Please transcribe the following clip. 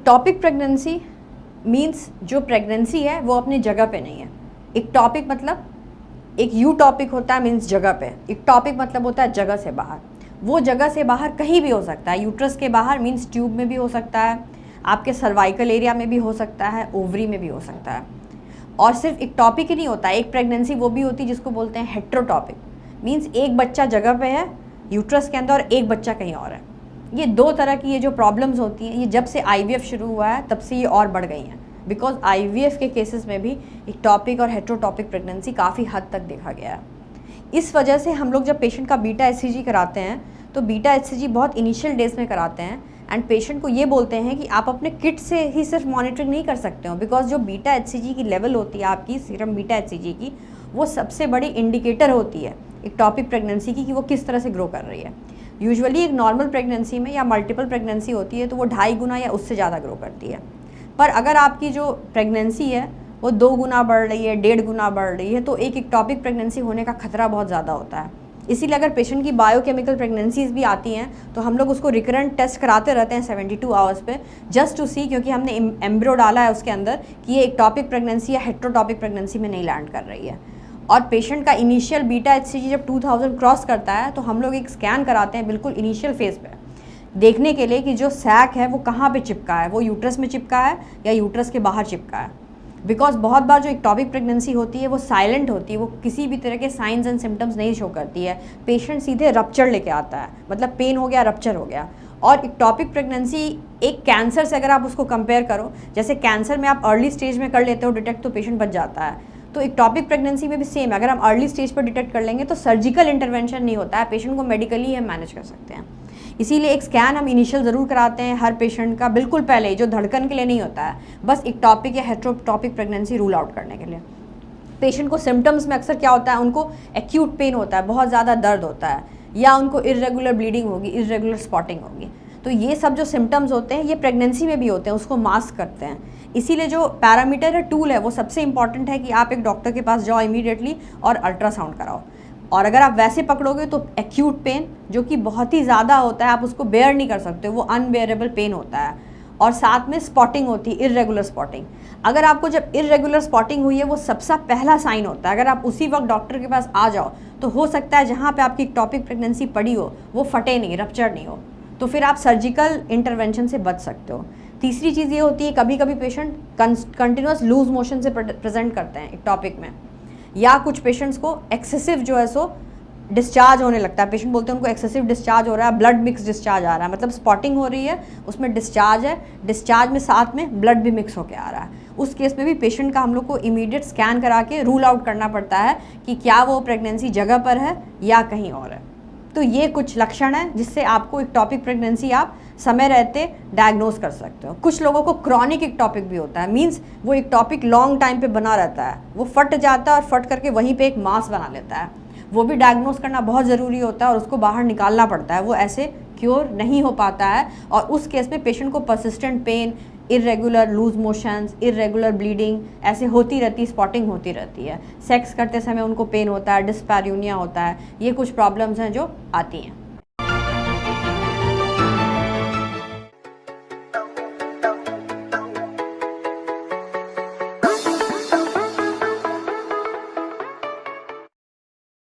Ectopic pregnancy means जो pregnancy है वो अपनी जगह पे नहीं है। इक्टॉपिक मतलब एक यू टॉपिक होता है मीन्स जगह पे, इक्टॉपिक मतलब होता है जगह से बाहर। वो जगह से बाहर कहीं भी हो सकता है, यूट्रस के बाहर मीन्स ट्यूब में भी हो सकता है, आपके सर्वाइकल एरिया में भी हो सकता है, ओवरी में भी हो सकता है। और सिर्फ इक्टॉपिक ही नहीं होता है, एक प्रेगनेंसी वो भी होती है जिसको बोलते हैं हेट्रोटॉपिक, मीन्स एक बच्चा जगह पे है यूट्रस के अंदर और एक बच्चा कहीं और है। ये दो तरह की ये जो प्रॉब्लम्स होती हैं, ये जब से IVF शुरू हुआ है तब से ये और बढ़ गई हैं, बिकॉज IVF के केसेस में भी इक्टॉपिक और हेट्रोटॉपिक प्रेगनेंसी काफ़ी हद तक देखा गया है। इस वजह से हम लोग जब पेशेंट का बीटा HCG कराते हैं तो बीटा HCG बहुत इनिशियल डेज में कराते हैं एंड पेशेंट को ये बोलते हैं कि आप अपने किट से ही सिर्फ मॉनिटरिंग नहीं कर सकते हो, बिकॉज जो बीटा HCG की लेवल होती है आपकी सीरम बीटा HCG की, वो सबसे बड़ी इंडिकेटर होती है इक्टॉपिक प्रेगनेंसी की कि वो किस तरह से ग्रो कर रही है। यूजुअली एक नॉर्मल प्रेगनेंसी में या मल्टीपल प्रेगनेंसी होती है तो वो 2.5 गुना या उससे ज़्यादा ग्रो करती है, पर अगर आपकी जो प्रेगनेंसी है वो 2 गुना बढ़ रही है, 1.5 गुना बढ़ रही है, तो एक इक्टॉपिक प्रेगनेंसी होने का खतरा बहुत ज़्यादा होता है। इसीलिए अगर पेशेंट की बायोकेमिकल प्रेगनेंसीज भी आती हैं तो हम लोग उसको रिकरेंट टेस्ट कराते रहते हैं 72 आवर्स पे, जस्ट टू सी, क्योंकि हमने एम्ब्रियो डाला है उसके अंदर कि ये इक्टॉपिक प्रेगनेंसी या हेट्रोटॉपिक प्रेगनेंसी में नहीं लैंड कर रही है। और पेशेंट का इनिशियल बीटा HCG जब 2000 क्रॉस करता है तो हम लोग एक स्कैन कराते हैं बिल्कुल इनिशियल फेज़ पे, देखने के लिए कि जो सैक है वो कहाँ पे चिपका है, वो यूट्रस में चिपका है या यूट्रस के बाहर चिपका है। बिकॉज बहुत बार जो इक्टॉपिक प्रेगनेंसी होती है वो साइलेंट होती है, वो किसी भी तरह के साइंस एंड सिम्टम्स नहीं शो करती है, पेशेंट सीधे रप्चर लेके आता है, मतलब पेन हो गया, रप्चर हो गया। और इक्टॉपिक प्रेगनेंसी एक कैंसर से अगर आप उसको कंपेयर करो, जैसे कैंसर में आप अर्ली स्टेज में कर लेते हो डिटेक्ट तो पेशेंट बच जाता है, तो इक्टॉपिक प्रेगनेंसी में भी सेम है, अगर हम अर्ली स्टेज पर डिटेक्ट कर लेंगे तो सर्जिकल इंटरवेंशन नहीं होता है, पेशेंट को मेडिकली हम मैनेज कर सकते हैं। इसीलिए एक स्कैन हम इनिशियल ज़रूर कराते हैं हर पेशेंट का, बिल्कुल पहले, जो धड़कन के लिए नहीं होता है, बस इक्टॉपिक या हेट्रोटॉपिक प्रेगनेंसी रूल आउट करने के लिए। पेशेंट को सिम्टम्स में अक्सर क्या होता है, उनको एक्यूट पेन होता है, बहुत ज़्यादा दर्द होता है, या उनको इर्रेगुलर ब्लीडिंग होगी, इर्रेगुलर स्पॉटिंग होगी। तो ये सब जो सिम्टम्स होते हैं ये प्रेगनेंसी में भी होते हैं, उसको मास्क करते हैं। इसीलिए जो पैरामीटर है, टूल है, वो सबसे इंपॉर्टेंट है कि आप एक डॉक्टर के पास जाओ इमीडिएटली और अल्ट्रासाउंड कराओ। और अगर आप वैसे पकड़ोगे तो एक्यूट पेन जो कि बहुत ही ज़्यादा होता है, आप उसको बेयर नहीं कर सकते, वो अनबेयरेबल पेन होता है। और साथ में स्पॉटिंग होती है, इर्रेगुलर स्पॉटिंग। अगर आपको जब इर्रेगुलर स्पॉटिंग हुई है वो सबसे पहला साइन होता है, अगर आप उसी वक्त डॉक्टर के पास आ जाओ तो हो सकता है जहाँ पे आपकी इक्टॉपिक प्रेगनेंसी पड़ी हो वो फटे नहीं, रप्चर नहीं हो, तो फिर आप सर्जिकल इंटरवेंशन से बच सकते हो। तीसरी चीज़ ये होती है, कभी कभी पेशेंट कंटिन्यूस लूज मोशन से प्रेजेंट करते हैं इक्टॉपिक में, या कुछ पेशेंट्स को एक्सेसिव जो है सो डिस्चार्ज होने लगता है, पेशेंट बोलते हैं उनको एक्सेसिव डिस्चार्ज हो रहा है, ब्लड मिक्स डिस्चार्ज आ रहा है, मतलब स्पॉटिंग हो रही है, उसमें डिस्चार्ज है, डिस्चार्ज में साथ में ब्लड भी मिक्स होकर आ रहा है। उस केस में भी पेशेंट का हम लोग को इमीडिएट स्कैन करा के रूल आउट करना पड़ता है कि क्या वो प्रेगनेंसी जगह पर है या कहीं और है। तो ये कुछ लक्षण है जिससे आपको इक्टॉपिक प्रेगनेंसी आप समय रहते डायग्नोस कर सकते हो। कुछ लोगों को क्रॉनिक इक्टॉपिक भी होता है, मींस वो इक्टॉपिक लॉन्ग टाइम पे बना रहता है, वो फट जाता है और फट करके वहीं पे एक मास बना लेता है, वो भी डायग्नोस करना बहुत ज़रूरी होता है और उसको बाहर निकालना पड़ता है, वो ऐसे क्योर नहीं हो पाता है। और उस केस में पेशेंट को persistent pain, irregular loose motions, irregular bleeding ऐसे होती रहती, स्पॉटिंग होती रहती है, सेक्स करते समय उनको पेन होता है, डिस्पैरियूनिया होता है, ये कुछ प्रॉब्लम्स हैं जो आती हैं।